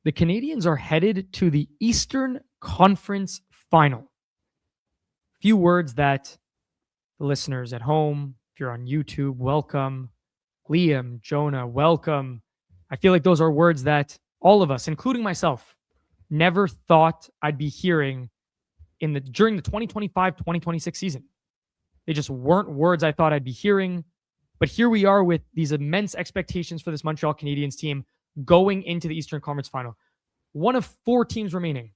the Canadiens are headed to the Eastern Conference Final. Few words that the listeners at home, if you're on YouTube, welcome. Liam, Jonah, welcome. I feel like those are words that all of us, including myself, never thought I'd be hearing during the 2025-2026 season. They just weren't words I thought I'd be hearing. But here we are with these immense expectations for this Montreal Canadiens team going into the Eastern Conference Final. One of 4 teams remaining.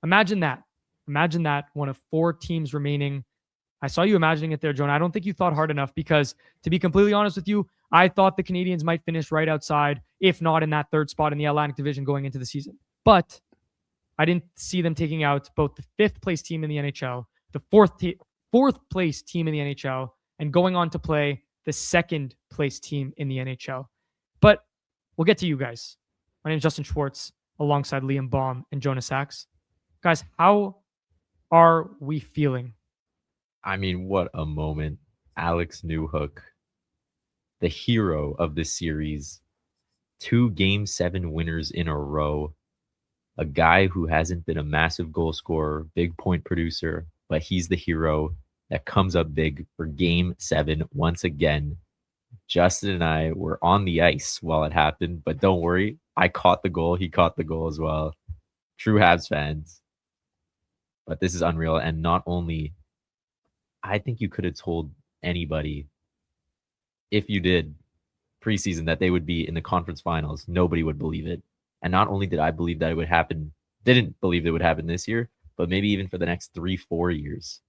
Imagine that. Imagine that. One of 4 teams remaining. I saw you imagining it there, Jonah. I don't think you thought hard enough because, to be completely honest with you, I thought the Canadiens might finish right outside, if not in that 3rd spot in the Atlantic Division going into the season. But I didn't see them taking out both the 5th place team in the NHL, the 4th place team in the NHL, and going on to play the 2nd place team in the NHL. But we'll get to you guys. My name is Justin Schwartz, alongside Liam Baum and Jonah Sachs. Guys, how are we feeling? I mean, what a moment. Alex Newhook, the hero of this series, 2 Game 7 winners in a row, a guy who hasn't been a massive goal scorer, big point producer, but he's the hero that comes up big for Game 7 once again. Justin and I were on the ice while it happened, but don't worry, I caught the goal. He caught the goal as well. True Habs fans. But this is unreal. And not only, I think you could have told anybody, if you did preseason, that they would be in the conference finals. Nobody would believe it. And not only did I believe that it would happen, didn't believe it would happen this year, but maybe even for the next 3-4 years.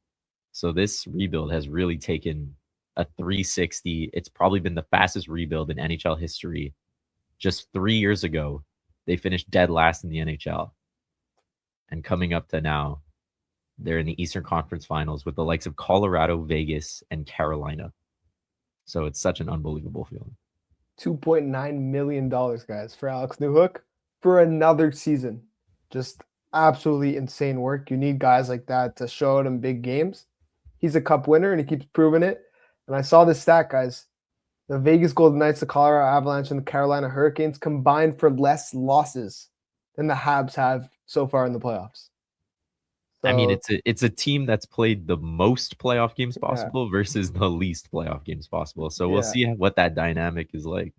So this rebuild has really taken a 360. It's probably been the fastest rebuild in NHL history. Just 3 years ago, they finished dead last in the NHL. And coming up to now, they're in the Eastern Conference Finals with the likes of Colorado, Vegas, and Carolina. So it's such an unbelievable feeling. $2.9 million, guys, for Alex Newhook for another season. Just absolutely insane work. You need guys like that to show out in big games. He's a cup winner, and he keeps proving it. And I saw this stat, guys. The Vegas Golden Knights, the Colorado Avalanche, and the Carolina Hurricanes combined for less losses than the Habs have so far in the playoffs. So, I mean, it's a team that's played the most playoff games possible versus the least playoff games possible. So we'll see what that dynamic is like.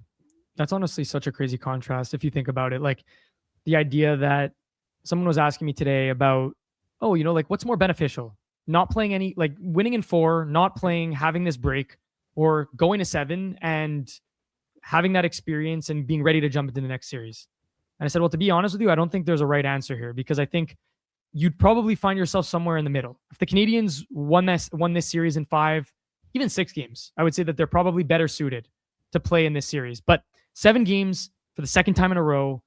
That's honestly such a crazy contrast if you think about it. Like the idea that someone was asking me today about, what's more beneficial? Not playing any, like winning in 4, not playing, having this break, or going to 7 and having that experience and being ready to jump into the next series. And I said, well, to be honest with you, I don't think there's a right answer here, because I think you'd probably find yourself somewhere in the middle. If the Canadiens won this series in 5, even 6 games, I would say that they're probably better suited to play in this series. But 7 games for the 2nd time in a row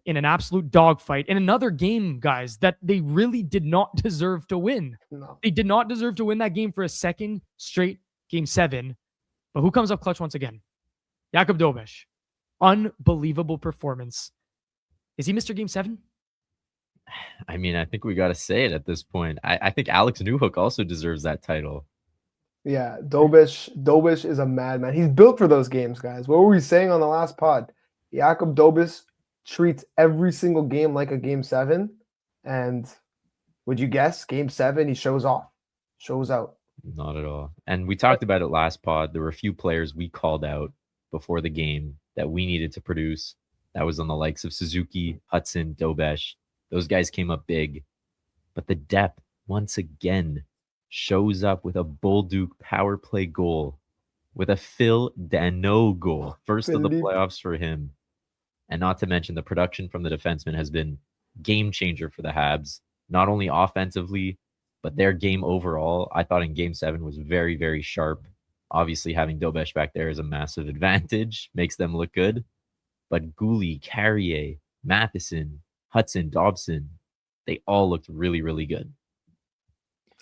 in an absolute dogfight in another game, guys, that they really did not deserve to win. No. They did not deserve to win that game for a 2nd straight Game 7. But who comes up clutch once again? Jakub Dobes. Unbelievable performance. Is he Mr. Game 7? I mean, I think we got to say it at this point. I think Alex Newhook also deserves that title. Yeah, Dobes is a madman. He's built for those games, guys. What were we saying on the last pod? Jakub Dobes treats every single game like a Game 7. And would you guess? Game 7, he shows out. Not at all. And we talked about it last pod. There were a few players we called out before the game that we needed to produce. That was on the likes of Suzuki, Hudson, Dobes. Those guys came up big. But the depth, once again, shows up with a Bolduc power play goal, with a Phil Danault goal. First of the playoffs for him. And not to mention the production from the defenseman has been game changer for the Habs. Not only offensively, but their game overall, I thought in Game 7 was very, very sharp. Obviously, having Dobes back there is a massive advantage. Makes them look good. But Goulet, Carrier, Matheson, Hudson, Dobson, they all looked really, really good.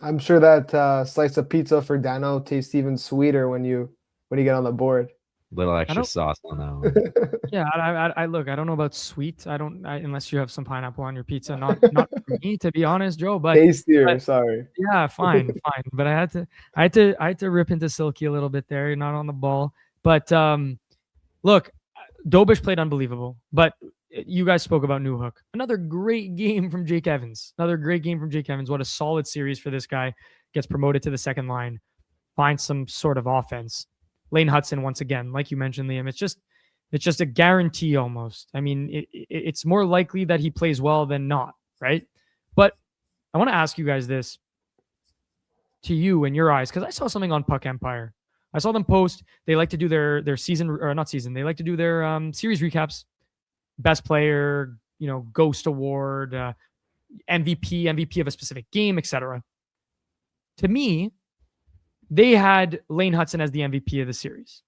I'm sure that slice of pizza for Danault tastes even sweeter when you get on the board. Little extra sauce on that one. Yeah, I look, I don't know about sweet. Unless you have some pineapple on your pizza. Not for me, to be honest, Joe. But tastier. Sorry. Yeah, fine. But I had to rip into Silky a little bit there. Not on the ball, but look, Dobes played unbelievable. But you guys spoke about Newhook. Another great game from Jake Evans. Another great game from Jake Evans. What a solid series for this guy. Gets promoted to the second line, finds some sort of offense. Lane Hudson, once again, like you mentioned, Liam, it's just a guarantee almost. I mean, it's more likely that he plays well than not, right? But I want to ask you guys this, to you in your eyes, because I saw something on Puck Empire. I saw them post. They like to do their season, or not season. They like to do their series recaps, best player, ghost award, MVP of a specific game, etc. To me, they had Lane Hudson as the MVP of the series.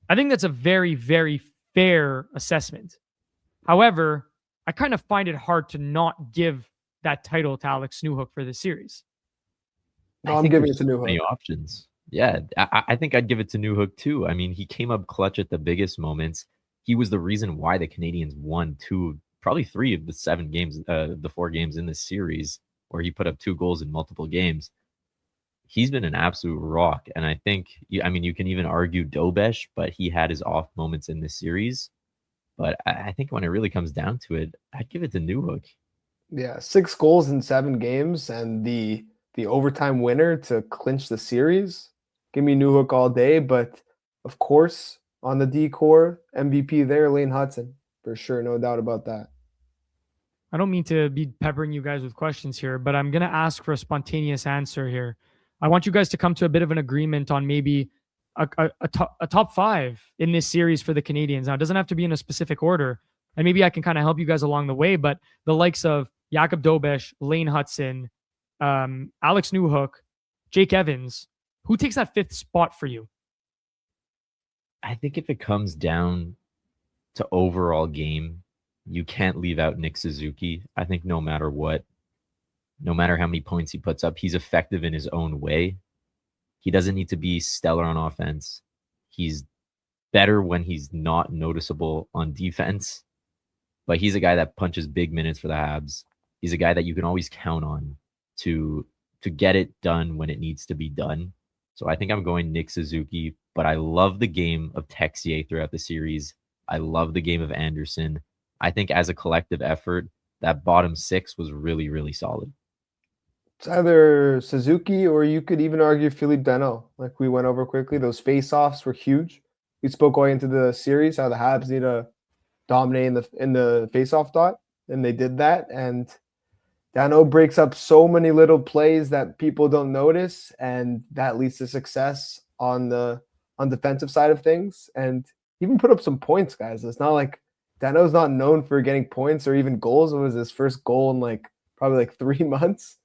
I think that's a very, very fair assessment. However, I kind of find it hard to not give that title to Alex Newhook for this series. No, I'm giving it to Newhook. Many options. Yeah, I think I'd give it to Newhook too. I mean, he came up clutch at the biggest moments. He was the reason why the Canadiens won probably three of the 7 games, the 4 games in this series, where he put up 2 goals in multiple games. He's been an absolute rock. And I think, you can even argue Dobes, but he had his off moments in this series. But I think when it really comes down to it, I'd give it to Newhook. Yeah, 6 goals in 7 games and the overtime winner to clinch the series. Give me Newhook all day, but of course, on the D-core, MVP there, Lane Hudson, for sure, no doubt about that. I don't mean to be peppering you guys with questions here, but I'm going to ask for a spontaneous answer here. I want you guys to come to a bit of an agreement on maybe a top 5 in this series for the Canadiens. Now, it doesn't have to be in a specific order, and maybe I can kind of help you guys along the way, but the likes of Jakub Dobes, Lane Hudson, Alex Newhook, Jake Evans, who takes that 5th spot for you? I think if it comes down to overall game, you can't leave out Nick Suzuki. I think no matter what, no matter how many points he puts up, he's effective in his own way. He doesn't need to be stellar on offense. He's better when he's not noticeable on defense, but he's a guy that punches big minutes for the Habs. He's a guy that you can always count on to get it done when it needs to be done. So I think I'm going Nick Suzuki, but I love the game of Texier throughout the series. I love the game of Anderson. I think as a collective effort, that bottom 6 was really, really solid. It's either Suzuki or you could even argue Philippe Danault. Like we went over quickly, those face-offs were huge. We spoke going into the series how the Habs need to dominate in the face-off dot, and they did that. And Danault breaks up so many little plays that people don't notice, and that leads to success on defensive side of things. And even put up some points, guys. It's not like Danault's not known for getting points or even goals. It was his first goal in probably 3 months.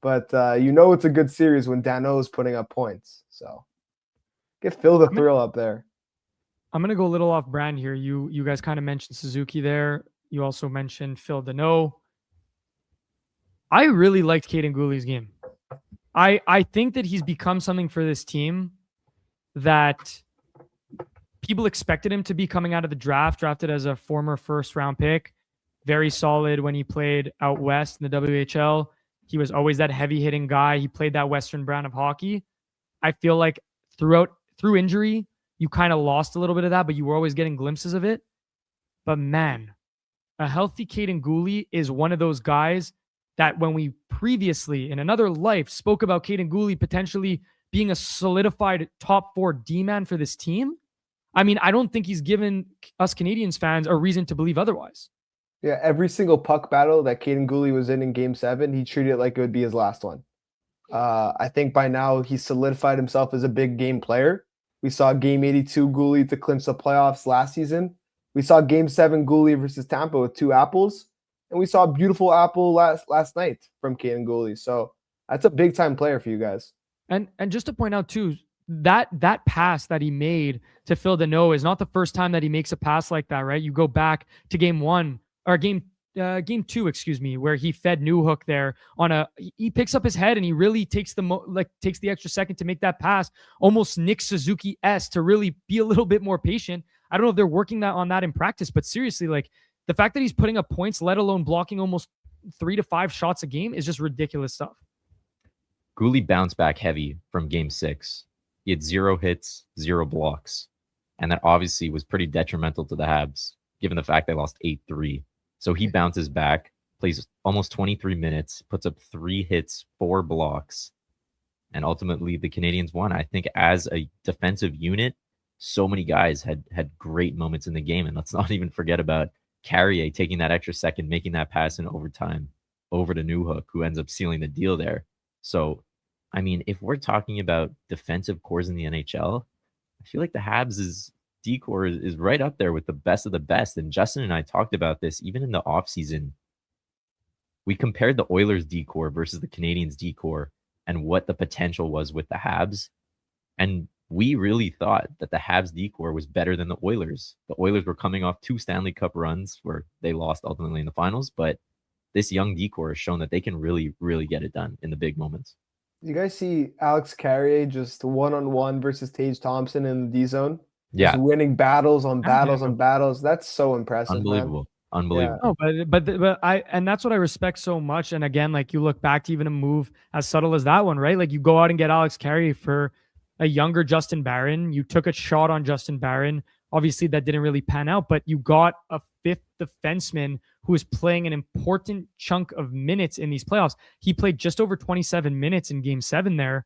But it's a good series when Danault is putting up points. So get Phil the thrill up there. I'm going to go a little off brand here. You guys kind of mentioned Suzuki there. You also mentioned Phil Danault. I really liked Caden Gouli's game. I think that he's become something for this team that people expected him to be coming out of the drafted as a former first-round pick. Very solid when he played out west in the WHL. He was always that heavy-hitting guy. He played that Western brand of hockey. I feel like through injury, you kind of lost a little bit of that, but you were always getting glimpses of it. But man, a healthy Caden Gouli is one of those guys that when we previously, in another life, spoke about Caden Gouli potentially being a solidified top 4 D-man for this team, I mean, I don't think he's given us Canadiens fans a reason to believe otherwise. Yeah, every single puck battle that Caden Gouli was in Game 7, he treated it like it would be his last one. I think by now he's solidified himself as a big game player. We saw Game 82 Gouli to clinch the playoffs last season. We saw Game 7 Gouli versus Tampa with 2 apples. And we saw a beautiful apple last night from Caden Gouli. So that's a big-time player for you guys. And just to point out, too, that pass that he made to Phil Danault is not the first time that he makes a pass like that, right? You go back to game 2, where he fed Newhook there he picks up his head and he really takes the extra second to make that pass, almost Nick Suzuki-esque, to really be a little bit more patient. I don't know if they're working on that in practice, but seriously, the fact that he's putting up points, let alone blocking almost 3 to 5 shots a game, is just ridiculous stuff. Gouli bounced back heavy from Game 6. He had 0 hits, 0 blocks. And that obviously was pretty detrimental to the Habs. given the fact they lost 8-3. So he bounces back, plays almost 23 minutes, puts up 3 hits, 4 blocks, and ultimately the Canadiens won. I think as a defensive unit, so many guys had great moments in the game. And let's not even forget about Carrier taking that extra second, making that pass in overtime over to Newhook, who ends up sealing the deal there. So, I mean, if we're talking about defensive cores in the NHL, I feel like the Habs' D-core is right up there with the best of the best. And Justin and I talked about this even in the offseason. We compared the Oilers D-core versus the Canadiens D-core and what the potential was with the Habs. And we really thought that the Habs D-core was better than the Oilers. The Oilers were coming off 2 Stanley Cup runs where they lost ultimately in the finals, but this young D-core has shown that they can really, really get it done in the big moments. You guys see Alex Carrier just one-on-one versus Tage Thompson in the D zone? Yeah. Just winning battles on battles on battles. That's so impressive. Unbelievable. Man. Unbelievable. Yeah. No, but and that's what I respect so much. And again, like you look back to even a move as subtle as that one, right? Like you go out and get Alex Carrier for a younger Justin Barron. You took a shot on Justin Barron. Obviously, that didn't really pan out, but you got a 5th defenseman who is playing an important chunk of minutes in these playoffs. He played just over 27 minutes in Game 7 there.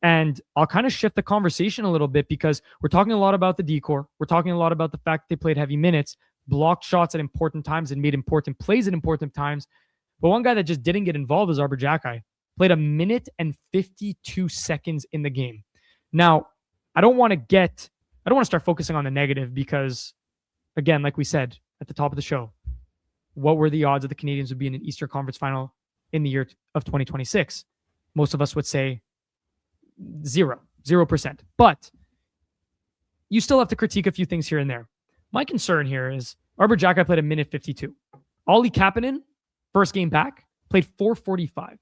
And I'll kind of shift the conversation a little bit because we're talking a lot about the D-core. We're talking a lot about the fact they played heavy minutes, blocked shots at important times, and made important plays at important times. But one guy that just didn't get involved is Arber Xhekaj. Played 1 minute and 52 seconds in the game. Now, I don't want to start focusing on the negative because, again, like we said at the top of the show, what were the odds that the Canadiens would be in an Eastern Conference final in the year of 2026? Most of us would say 0%. But you still have to critique a few things here and there. My concern here is Arber Xhekaj played 1 minute 52. Olli Kapanen, first game back, played 4:45.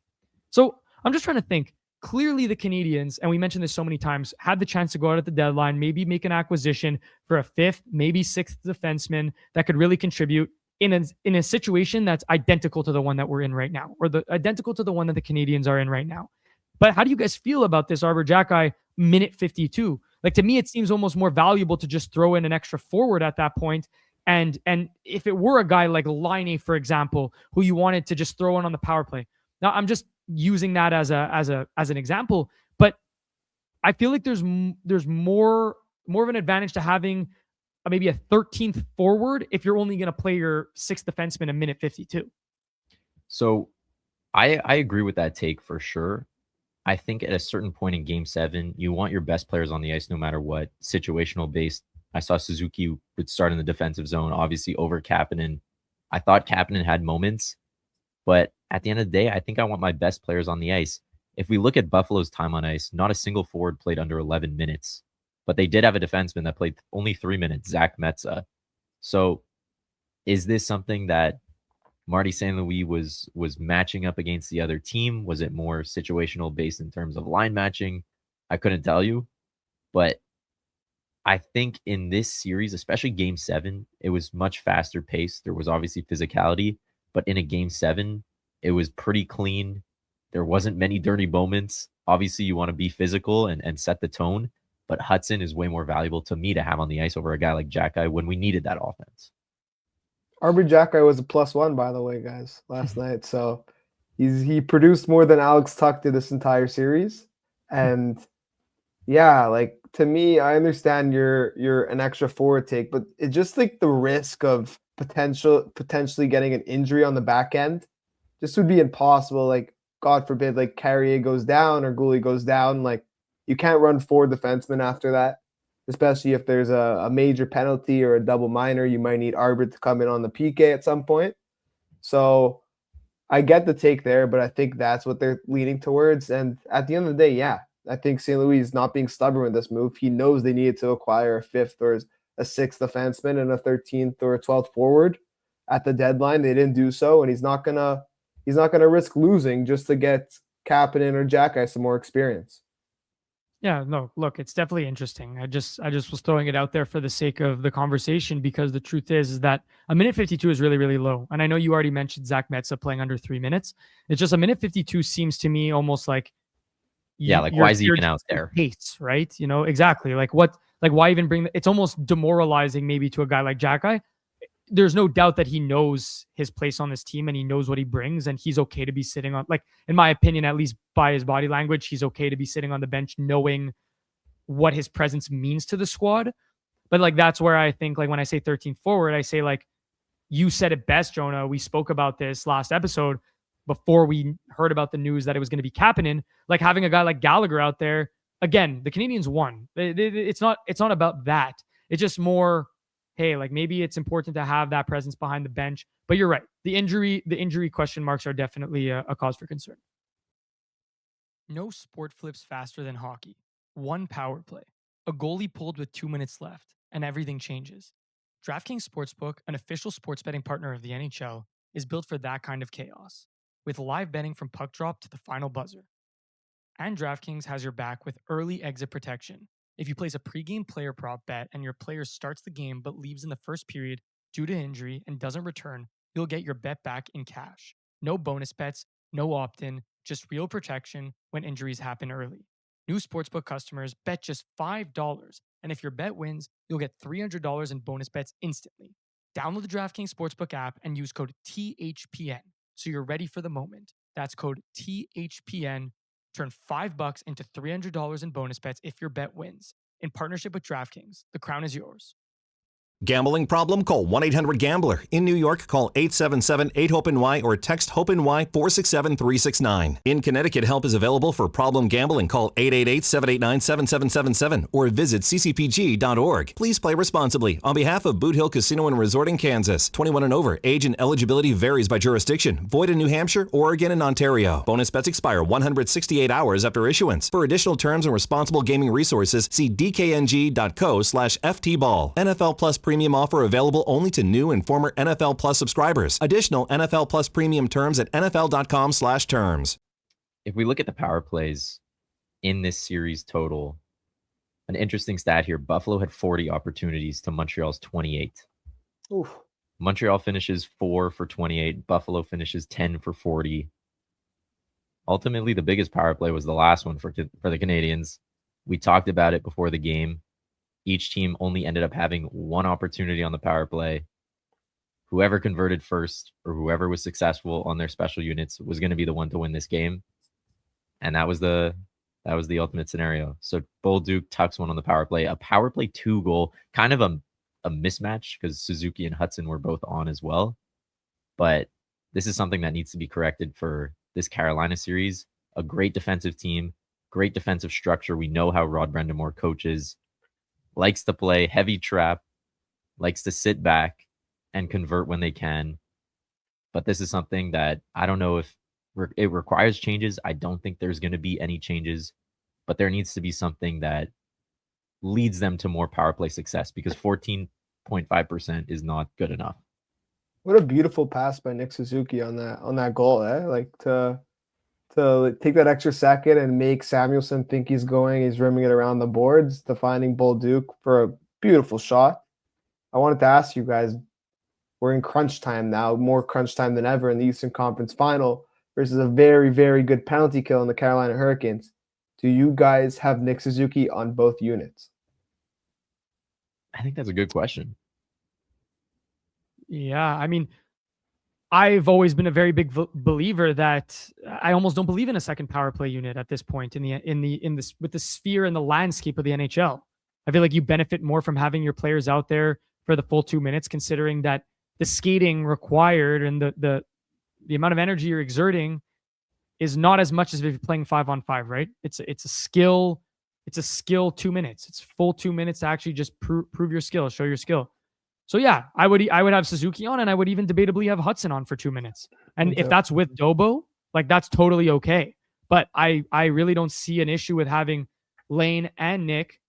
So I'm just trying to think. Clearly, the Canadiens, and we mentioned this so many times, had the chance to go out at the deadline, maybe make an acquisition for a 5th, maybe 6th defenseman that could really contribute in a situation that's identical to the one that we're in right now, or identical to the one that the Canadiens are in right now. But how do you guys feel about this Arber Xhekaj minute 52? Like, to me, it seems almost more valuable to just throw in an extra forward at that point. And if it were a guy like Laine, for example, who you wanted to just throw in on the power play. Now, I'm just using that as an example, but I feel like there's more of an advantage to having maybe a 13th forward if you're only going to play your 6th defenseman 1 minute 52. So I agree with that take for sure. I think at a certain point in Game 7, you want your best players on the ice no matter what, situational based. I saw Suzuki would start in the defensive zone, obviously over Kapanen. I thought Kapanen had moments, but at the end of the day, I think I want my best players on the ice. If we look at Buffalo's time on ice, not a single forward played under 11 minutes, but they did have a defenseman that played only 3 minutes, Zach Metza. So is this something that Marty St. Louis was matching up against the other team? Was it more situational based in terms of line matching? I couldn't tell you, but I think in this series, especially Game 7, it was much faster paced. There was obviously physicality, but in a Game 7, it was pretty clean. There wasn't many dirty moments. Obviously, you want to be physical and set the tone, but Hudson is way more valuable to me to have on the ice over a guy like Xhekaj when we needed that offense. Arber Xhekaj was a +1, by the way, guys, last night. So he produced more than Alex Tuch did this entire series. And yeah, like, to me, I understand you're an extra forward take, but it's just like the risk of potentially getting an injury on the back end. This would be impossible. Like, God forbid, like Carrier goes down or Goalie goes down. Like, you can't run 4 defensemen after that, especially if there's a major penalty or a double minor. You might need Arber to come in on the PK at some point. So I get the take there, but I think that's what they're leaning towards. And at the end of the day, yeah, I think St. Louis is not being stubborn with this move. He knows they needed to acquire a 5th or a 6th defenseman and a 13th or a 12th forward at the deadline. They didn't do so, and he's not gonna risk losing just to get Kapanen or Xhekaj some more experience. Yeah, no, look, it's definitely interesting. I just was throwing it out there for the sake of the conversation because the truth is that 1 minute 52 is really, really low. And I know you already mentioned Zach Metza playing under 3 minutes. It's just 1 minute 52 seems to me almost like why is he even out there? Pace, right? You know, exactly. Like why even bring it's almost demoralizing maybe to a guy like Xhekaj. there's no doubt that he knows his place on this team and he knows what he brings, and he's okay to be sitting on, like, in my opinion, at least by his body language, he's okay to be sitting on the bench knowing what his presence means to the squad. But like, that's where I think, like, when I say 13th forward, I say, like, you said it best, Jonah. We spoke about this last episode before we heard about the news that it was going to be Kapanen. Like, having a guy like Gallagher out there, again, the Canadiens won. It's not about that. It's just more, hey, like, maybe it's important to have that presence behind the bench. But you're right. The injury question marks are definitely a cause for concern. No sport flips faster than hockey. One power play. A goalie pulled with 2 minutes left, and everything changes. DraftKings Sportsbook, an official sports betting partner of the NHL, is built for that kind of chaos, with live betting from puck drop to the final buzzer. And DraftKings has your back with early exit protection. If you place a pregame player prop bet and your player starts the game but leaves in the first period due to injury and doesn't return, you'll get your bet back in cash. No bonus bets, no opt-in, just real protection when injuries happen early. New Sportsbook customers bet just $5, and if your bet wins, you'll get $300 in bonus bets instantly. Download the DraftKings Sportsbook app and use code THPN so you're ready for the moment. That's code THPN. Turn $5 into $300 in bonus bets if your bet wins. In partnership with DraftKings, the crown is yours. Gambling problem? Call 1-800-GAMBLER. In New York, call 877-8-HOPE-NY or text HOPE-NY 467-369. In Connecticut, help is available for problem gambling. Call 888-789-7777 or visit ccpg.org. Please play responsibly. On behalf of Boot Hill Casino and Resort in Kansas, 21 and over. Age and eligibility varies by jurisdiction. Void in New Hampshire, Oregon, and Ontario. Bonus bets expire 168 hours after issuance. For additional terms and responsible gaming resources, see dkng.co/ftball. NFL Plus Premium offer available only to new and former NFL Plus subscribers. Additional NFL Plus Premium terms at nfl.com/terms. If we look at the power plays in this series total, an interesting stat here: Buffalo had 40 opportunities to Montreal's 28. Oof. Montreal finishes 4 for 28. Buffalo finishes 10 for 40. Ultimately, the biggest power play was the last one for the Canadiens. We talked about it before the game. Each team only ended up having one opportunity on the power play. Whoever converted first or whoever was successful on their special units was going to be the one to win this game. And that was the ultimate scenario. So Bolduc tucks one on the power play, a power play 2 goal, kind of a mismatch because Suzuki and Hudson were both on as well. But this is something that needs to be corrected for this Carolina series. A great defensive team, great defensive structure. We know how Rod Brind'Amour coaches. Likes to play heavy trap, likes to sit back and convert when they can. But this is something that I don't know if it requires changes. I don't think there's going to be any changes, but there needs to be something that leads them to more power play success, because 14.5% is not good enough. What a beautiful pass by Nick Suzuki on that goal, eh? Like to take that extra second and make Samuelsson think he's rimming it around the boards, to finding Bolduc for a beautiful shot. I wanted to ask you guys, we're in crunch time now, more crunch time than ever in the Eastern Conference Final versus a very, very good penalty kill in the Carolina Hurricanes. Do you guys have Nick Suzuki on both units? I think that's a good question. Yeah, I mean, I've always been a very big believer that I almost don't believe in a second power play unit at this point in this with the sphere and the landscape of the NHL. I feel like you benefit more from having your players out there for the full 2 minutes, considering that the skating required and the amount of energy you're exerting is not as much as if you're playing 5-on-5, right? It's a skill 2 minutes. It's full 2 minutes to actually just prove your skill, show your skill. So yeah, I would have Suzuki on, and I would even debatably have Hudson on for 2 minutes. And if that's with Dobo, like, that's totally okay. But I really don't see an issue with having Lane and Nick,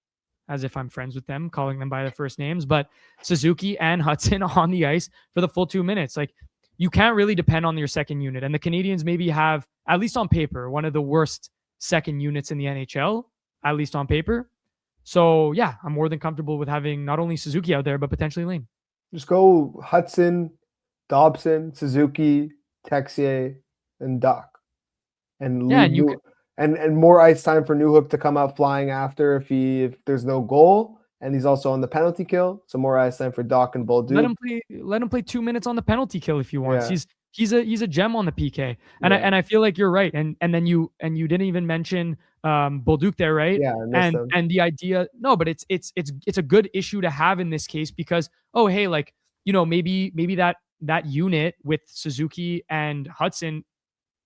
as if I'm friends with them, calling them by their first names, but Suzuki and Hudson on the ice for the full 2 minutes. Like, you can't really depend on your second unit. And the Canadiens maybe have, at least on paper, one of the worst second units in the NHL, at least on paper. So yeah, I'm more than comfortable with having not only Suzuki out there, but potentially Lane. Just go Hudson, Dobson, Suzuki, Texier, and Duck. And yeah, and more ice time for Newhook to come out flying after if there's no goal, and he's also on the penalty kill. So more ice time for Doc and Bolduc. Let him play 2 minutes on the penalty kill if he wants. Yeah. He's a gem on the PK. And Yeah. I feel like you're right. And then you didn't even mention Bolduc there, right? Yeah, I missed him. And the idea, no, but it's a good issue to have in this case because, oh hey, like, you know, maybe that unit with Suzuki and Hudson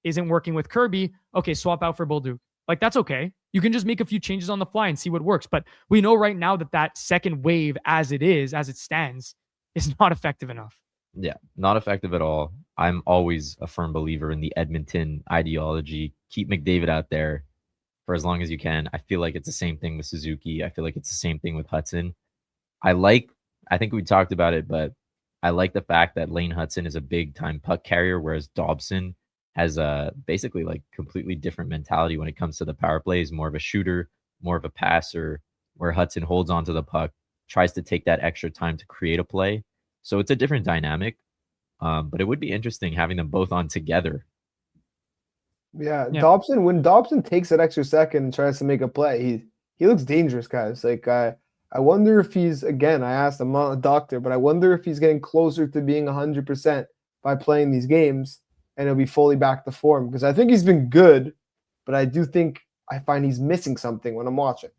isn't working with Kirby. Okay, swap out for Bolduc. Like, that's okay. You can just make a few changes on the fly and see what works. But we know right now that second wave, as it stands, is not effective enough. Yeah, not effective at all. I'm always a firm believer in the Edmonton ideology. Keep McDavid out there for as long as you can. I feel like it's the same thing with Suzuki. I feel like it's the same thing with Hudson. I think we talked about it, but I like the fact that Lane Hudson is a big time puck carrier, whereas Dobson has a basically like completely different mentality when it comes to the power play. He's more of a shooter, more of a passer, where Hudson holds onto the puck, tries to take that extra time to create a play. So it's a different dynamic, but it would be interesting having them both on together. Yeah. Dobson, when Dobson takes that extra second and tries to make a play, he looks dangerous, guys. Like I wonder if he's, again, I asked, I'm not a doctor, but I wonder if he's getting closer to being 100% by playing these games and he'll be fully back to form, because I think he's been good, but I do think I find he's missing something when I'm watching.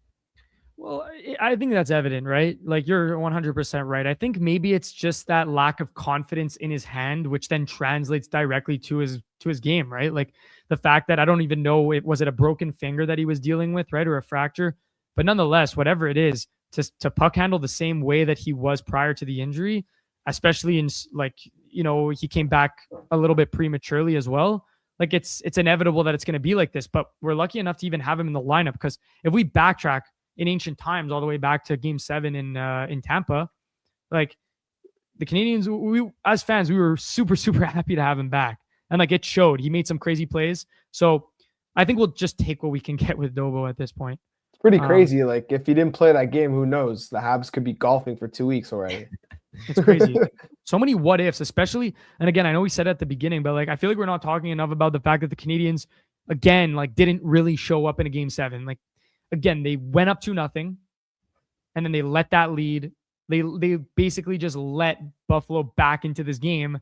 Well, I think that's evident, right? Like, you're 100% right. I think maybe it's just that lack of confidence in his hand, which then translates directly to his game, right? Like the fact that I don't even know, was it a broken finger that he was dealing with, right? Or a fracture, but nonetheless, whatever it is, to puck handle the same way that he was prior to the injury, especially in, like, you know, he came back a little bit prematurely as well. Like it's inevitable that it's going to be like this, but we're lucky enough to even have him in the lineup, because if we backtrack in ancient times all the way back to Game 7 in Tampa, like the Canadiens, we as fans, we were super, super happy to have him back. And like it showed, he made some crazy plays. So I think we'll just take what we can get with Dobo at this point. It's pretty crazy. Like if he didn't play that game, who knows? The Habs could be golfing for 2 weeks already. It's crazy. So many what ifs, especially, and again, I know we said it at the beginning, but like I feel like we're not talking enough about the fact that the Canadiens, again, like didn't really show up in a Game 7. Like again, they went up 2-0, and then they let that lead. They basically just let Buffalo back into this game.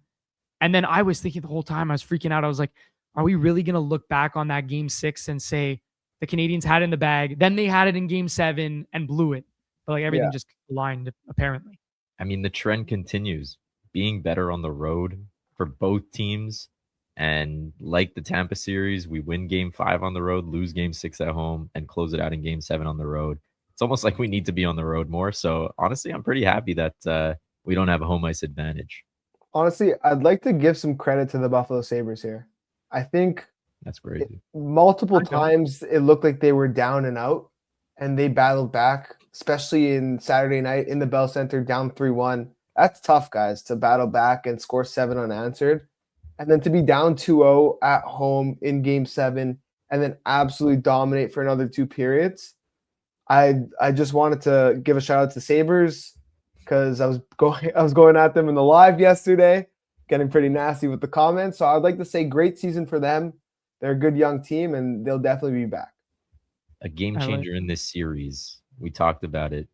And then I was thinking the whole time, I was freaking out. I was like, are we really going to look back on that Game 6 and say the Canadiens had it in the bag, then they had it in Game 7 and blew it? But like everything just aligned, apparently. I mean, the trend continues, being better on the road for both teams. And like the Tampa series, we win Game 5 on the road, lose Game 6 at home, and close it out in Game 7 on the road. It's almost like we need to be on the road more. So honestly, I'm pretty happy that we don't have a home ice advantage. Honestly, I'd like to give some credit to the Buffalo Sabres here. I think that's crazy. Multiple times it looked like they were down and out, and they battled back, especially in Saturday night in the Bell Center, down 3-1. That's tough, guys, to battle back and score 7 unanswered. And then to be down 2-0 at home in Game 7 and then absolutely dominate for another 2 periods. I just wanted to give a shout out to Sabres, because I was going at them in the live yesterday, getting pretty nasty with the comments. So I'd like to say great season for them. They're a good young team, and they'll definitely be back. A game changer in this series, we talked about it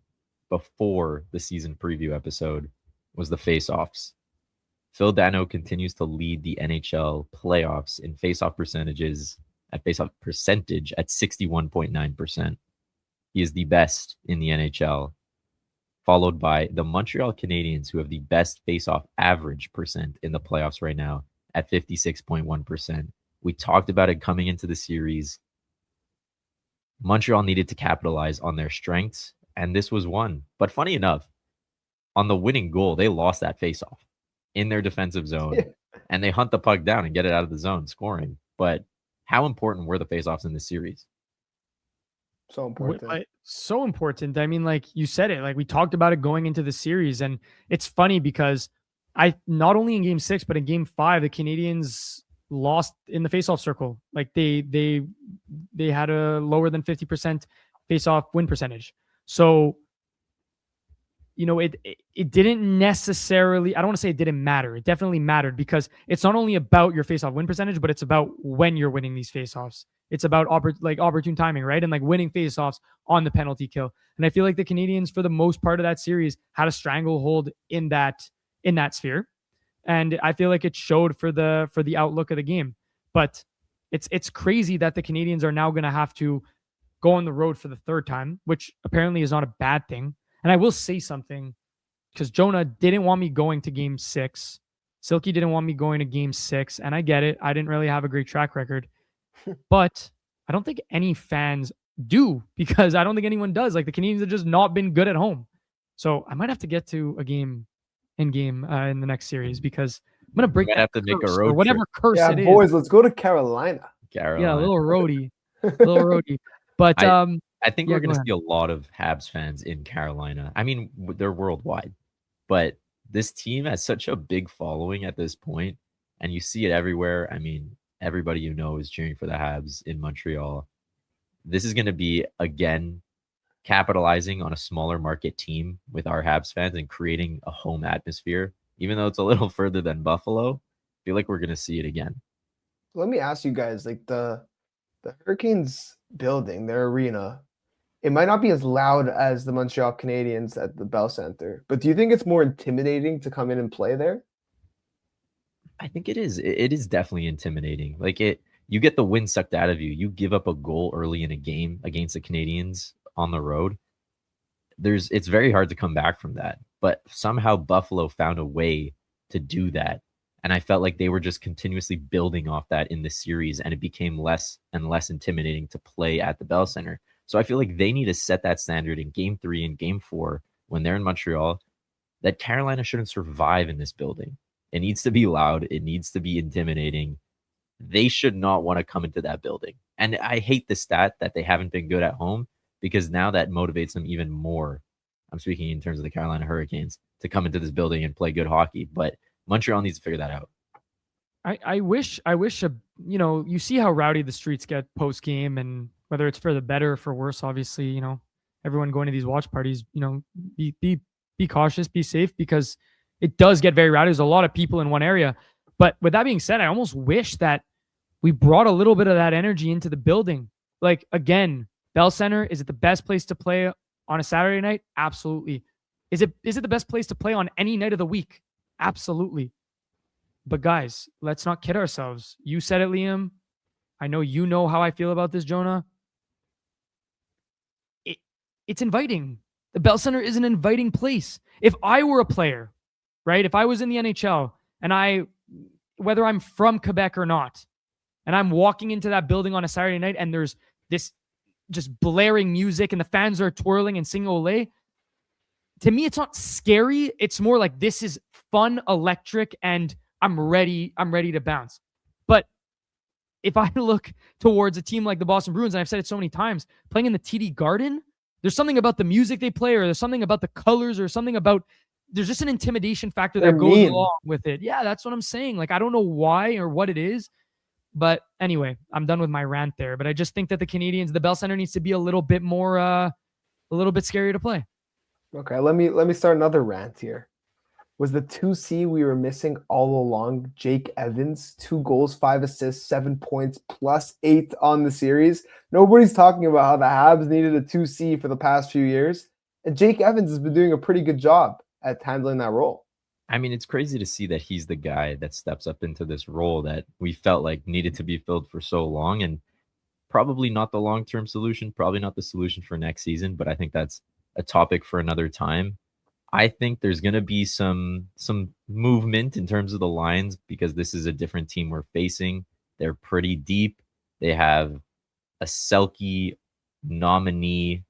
before the season preview episode, was the face-offs. Phil Dano continues to lead the NHL playoffs in face-off percentage at 61.9%. He is the best in the NHL, followed by the Montreal Canadiens, who have the best face-off average percent in the playoffs right now at 56.1%. We talked about it coming into the series. Montreal needed to capitalize on their strengths, and this was one. But funny enough, on the winning goal, they lost that face-off in their defensive zone, and they hunt the puck down and get it out of the zone, scoring. But how important were the face-offs in this series? So important. So important. I mean, like you said it, like we talked about it going into the series, and it's funny because not only in Game 6, but in Game 5, the Canadiens lost in the face-off circle. Like they had a lower than 50% face-off win percentage. So, you know, it didn't necessarily, I don't want to say it didn't matter. It definitely mattered, because it's not only about your face-off win percentage, but it's about when you're winning these face-offs. It's about opportune timing, right? And like winning faceoffs on the penalty kill. And I feel like the Canadiens, for the most part of that series, had a stranglehold in that sphere. And I feel like it showed for the outlook of the game. But it's crazy that the Canadiens are now going to have to go on the road for the third time, which apparently is not a bad thing. And I will say something, because Jonah didn't want me going to game 6. Silky didn't want me going to game 6. And I get it. I didn't really have a great track record. But I don't think any fans do, because I don't think anyone does. Like, the Canadiens have just not been good at home. So I might have to get to a game in the next series, because I'm going to break might that have to make a curse, road or whatever trip. curse Yeah, it is. boys, let's go to Carolina. Yeah, a little roadie. But I think yeah, we're going go to ahead. see a lot of Habs fans in Carolina. I mean, they're worldwide, but this team has such a big following at this point, and you see it everywhere. I mean, everybody you know is cheering for the Habs in Montreal. This is going to be, again, capitalizing on a smaller market team with our Habs fans and creating a home atmosphere. Even though it's a little further than Buffalo, I feel like we're going to see it again. Let me ask you guys, like the Hurricanes building, their arena, it might not be as loud as the Montreal Canadiens at the Bell Center, but do you think it's more intimidating to come in and play there? I think it is. It is definitely intimidating. Like, you get the wind sucked out of you. You give up a goal early in a game against the Canadiens on the road. It's very hard to come back from that. But somehow Buffalo found a way to do that. And I felt like they were just continuously building off that in the series, and it became less and less intimidating to play at the Bell Center. So I feel like they need to set that standard in game 3 and game 4 when they're in Montreal, that Carolina shouldn't survive in this building. It needs to be loud. It needs to be intimidating. They should not want to come into that building. And I hate the stat that they haven't been good at home, because now that motivates them even more. I'm speaking in terms of the Carolina Hurricanes, to come into this building and play good hockey. But Montreal needs to figure that out. I wish you see how rowdy the streets get post game, and whether it's for the better or for worse, obviously, everyone going to these watch parties, be cautious, be safe, because it does get very rowdy. There's a lot of people in one area. But with that being said, I almost wish that we brought a little bit of that energy into the building. Like, again, Bell Center, is it the best place to play on a Saturday night? Absolutely. Is it the best place to play on any night of the week? Absolutely. But guys, let's not kid ourselves. You said it, Liam. I know you know how I feel about this, Jonah. It's inviting. The Bell Center is an inviting place. If I were a player, right? If I was in the NHL, and whether I'm from Quebec or not, and I'm walking into that building on a Saturday night, and there's this just blaring music and the fans are twirling and singing Olé, to me, it's not scary. It's more like, this is fun, electric, and I'm ready to bounce. But if I look towards a team like the Boston Bruins, and I've said it so many times, playing in the TD Garden, there's something about the music they play, or there's something about the colors, or something about, there's just an intimidation factor that goes along with it. Yeah, that's what I'm saying. Like, I don't know why or what it is. But anyway, I'm done with my rant there. But I just think that the Canadiens, the Bell Center, needs to be a little bit more, a little bit scarier to play. Okay, let me start another rant here. Was the 2C we were missing all along Jake Evans? 2 goals, 5 assists, 7 points, +8 on the series. Nobody's talking about how the Habs needed a 2C for the past few years. And Jake Evans has been doing a pretty good job at handling that role. I mean, it's crazy to see that he's the guy that steps up into this role that we felt like needed to be filled for so long, and probably not the long-term solution, probably not the solution for next season, but I think that's a topic for another time. I think there's going to be some movement in terms of the lines, because this is a different team we're facing. They're pretty deep. They have a Selke nominee,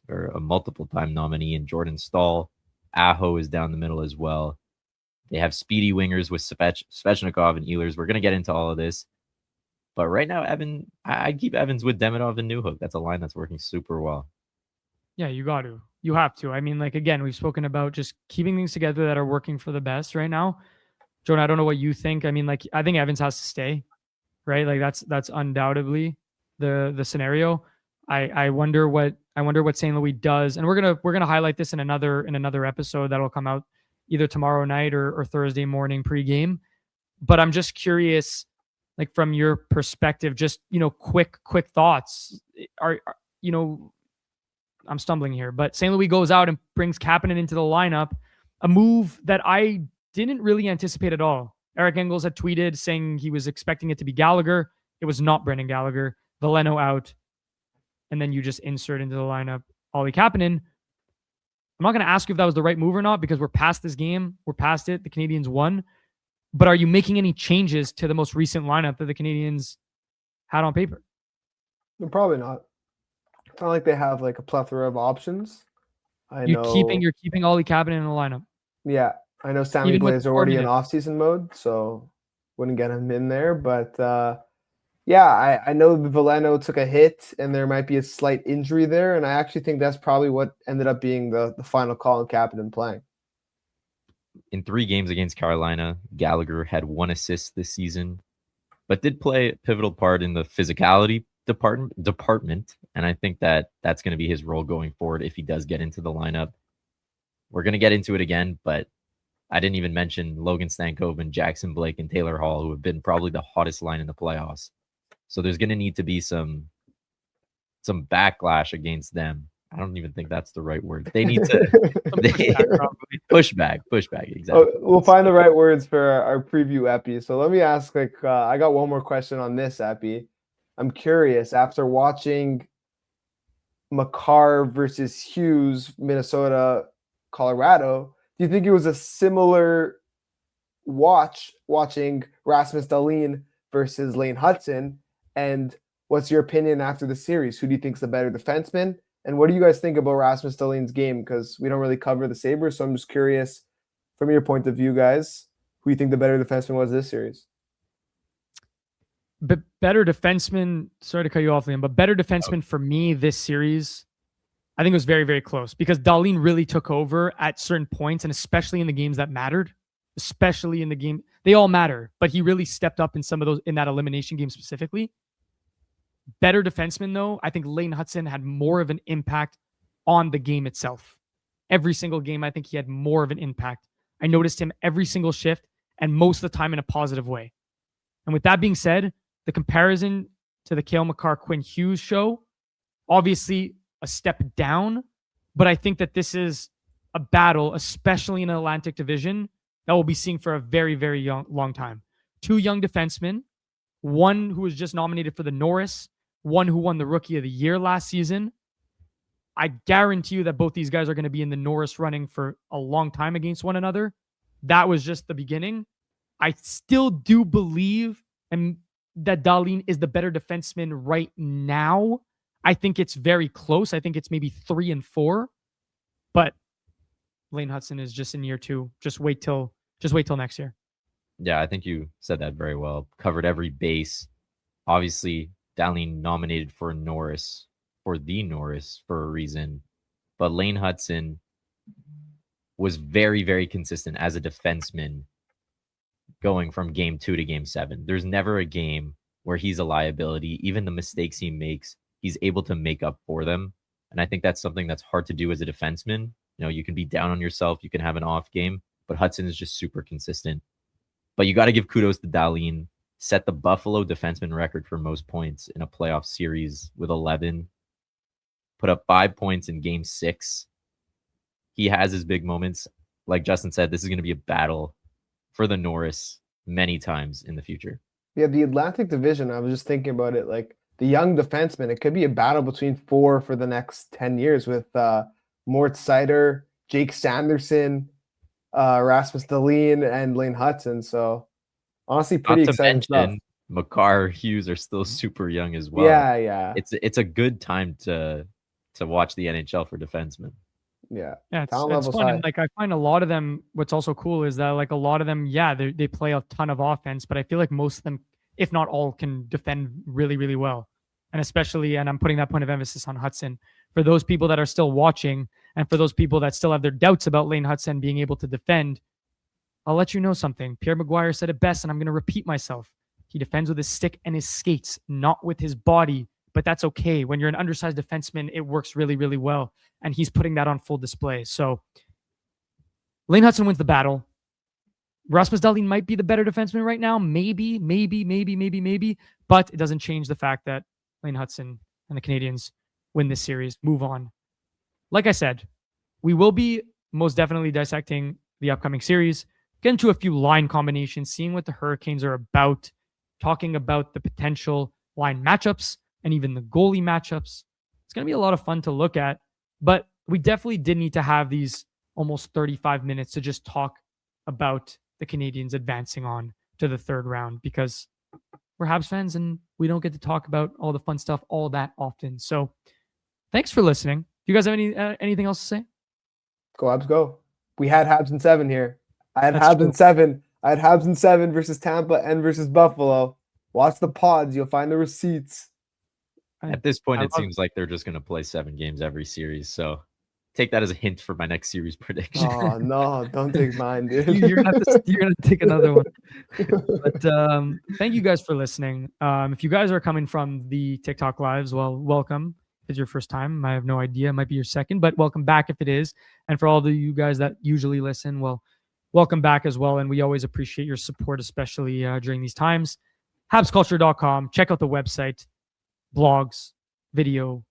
or a multiple-time nominee in Jordan Stahl. Aho is down the middle as well. They have speedy wingers with Svechnikov and Ehlers. We're going to get into all of this. But right now, I'd keep Evans with Demidov and Newhook. That's a line that's working super well. Yeah, you got to. You have to. I mean, like, again, we've spoken about just keeping things together that are working for the best right now. Jonah, I don't know what you think. I mean, like, I think Evans has to stay, right? Like, that's undoubtedly the scenario. I wonder what St. Louis does, and we're gonna highlight this in another episode that'll come out either tomorrow night or Thursday morning pregame. But I'm just curious Like from your perspective, just, quick thoughts. I'm stumbling here, but St. Louis goes out and brings Kapanen into the lineup, a move that I didn't really anticipate at all. Eric Engels had tweeted saying he was expecting it to be Gallagher. It was not Brendan Gallagher. Veleno out. And then you just insert into the lineup Ollie Kapanen. I'm not going to ask you if that was the right move or not because we're past this game. We're past it. The Canadiens won. But are you making any changes to the most recent lineup that the Canadiens had on paper? Probably not. It's not like they have like a plethora of options. You're keeping Ollie Kapanen in the lineup. Yeah, I know Sammy Even with Blais is already in 4 off-season mode, so wouldn't get him in there. But yeah, I know Veleno took a hit, and there might be a slight injury there, and I actually think that's probably what ended up being the final call on Kapanen playing. In 3 games against Carolina, Gallagher had 1 assist this season, but did play a pivotal part in the physicality department. And I think that that's going to be his role going forward if he does get into the lineup. We're going to get into it again, but I didn't even mention Logan Stankoven, Jackson Blake, and Taylor Hall, who have been probably the hottest line in the playoffs. So there's going to need to be some backlash against them. I don't even think that's the right word. They need to push back, exactly. Oh, we'll find the right words for our preview epi. So let me ask, I got one more question on this epi. I'm curious, after watching Makar versus Hughes, Minnesota, Colorado, do you think it was a similar watching Rasmus Dahlin versus Lane Hudson? And what's your opinion after the series? Who do you think is the better defenseman? And what do you guys think about Rasmus Dahlin's game? Because we don't really cover the Sabres, so I'm just curious, from your point of view, guys, who you think the better defenseman was this series? But better defenseman, sorry to cut you off, Liam, but better defenseman for me this series, I think it was very, very close because Dahlin really took over at certain points, and especially in the games that mattered, especially in the game. They all matter, but he really stepped up in some of those, in that elimination game specifically. Better defenseman, though, I think Lane Hudson had more of an impact on the game itself. Every single game, I think he had more of an impact. I noticed him every single shift and most of the time in a positive way. And with that being said, the comparison to the Cale Makar Quinn Hughes show, obviously a step down, but I think that this is a battle, especially in the Atlantic Division, that we'll be seeing for a very, very long time. 2 young defensemen, one who was just nominated for the Norris, one who won the Rookie of the Year last season. I guarantee you that both these guys are going to be in the Norris running for a long time against one another. That was just the beginning. I still do believe that Dahlin is the better defenseman right now. I think it's very close. I think it's maybe 3 and 4. But Lane Hudson is just in year 2. Just wait till next year. Yeah, I think you said that very well. Covered every base. Obviously, Dahlin nominated for the Norris for a reason. But Lane Hudson was very, very consistent as a defenseman going from game 2 to game 7. There's never a game where he's a liability. Even the mistakes he makes, he's able to make up for them. And I think that's something that's hard to do as a defenseman. You can be down on yourself. You can have an off game. But Hudson is just super consistent. But you got to give kudos to Dahlin. Set the Buffalo defenseman record for most points in a playoff series with 11. Put up 5 points in game 6. He has his big moments. Like Justin said, this is going to be a battle for the Norris many times in the future. Yeah, the Atlantic Division, I was just thinking about it, like the young defensemen, it could be a battle between 4 for the next 10 years with Mort Seider, Jake Sanderson, Rasmus Dahlin, and Lane Hudson. So honestly, pretty exciting stuff. Makar, Hughes are still super young as well. Yeah. It's a good time to watch the NHL for defensemen. Yeah, it's fun. And like I find a lot of them. What's also cool is that like a lot of them, they play a ton of offense, but I feel like most of them, if not all, can defend really, really well. And especially, and I'm putting that point of emphasis on Hudson for those people that are still watching, and for those people that still have their doubts about Lane Hudson being able to defend. I'll let you know something. Pierre Maguire said it best, and I'm going to repeat myself. He defends with his stick and his skates, not with his body. But that's okay. When you're an undersized defenseman, it works really, really well. And he's putting that on full display. So Lane Hudson wins the battle. Rasmus Dahlin might be the better defenseman right now. Maybe. But it doesn't change the fact that Lane Hudson and the Canadiens win this series, move on. Like I said, we will be most definitely dissecting the upcoming series, get into a few line combinations, seeing what the Hurricanes are about, talking about the potential line matchups and even the goalie matchups. It's going to be a lot of fun to look at, but we definitely did need to have these almost 35 minutes to just talk about the Canadiens advancing on to the third round, because we're Habs fans and we don't get to talk about all the fun stuff all that often. So thanks for listening. Do you guys have anything else to say? Go Habs, go. We had Habs in 7 here. I had That's Habs true. in 7. I had Habs in 7 versus Tampa and versus Buffalo. Watch the pods. You'll find the receipts. At this point, I it love- seems like they're just going to play 7 games every series. So take that as a hint for my next series prediction. Oh, no. Don't take mine, dude. you're gonna take another one. But thank you guys for listening. If you guys are coming from the TikTok lives, well, welcome. If it's your first time, I have no idea. It might be your second, but welcome back if it is. And for all of you guys that usually listen, well, welcome back as well. And we always appreciate your support, especially during these times. HabsCulture.com. Check out the website, blogs, video,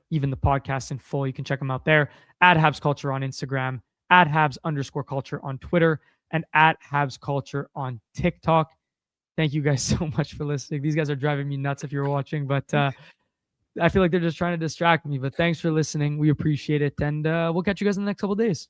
even the podcast in full. You can check them out there. At Habs Culture on Instagram, at Habs_culture on Twitter, and at Habs Culture on TikTok. Thank you guys so much for listening. These guys are driving me nuts if you're watching, but I feel like they're just trying to distract me. But thanks for listening. We appreciate it. And we'll catch you guys in the next couple of days.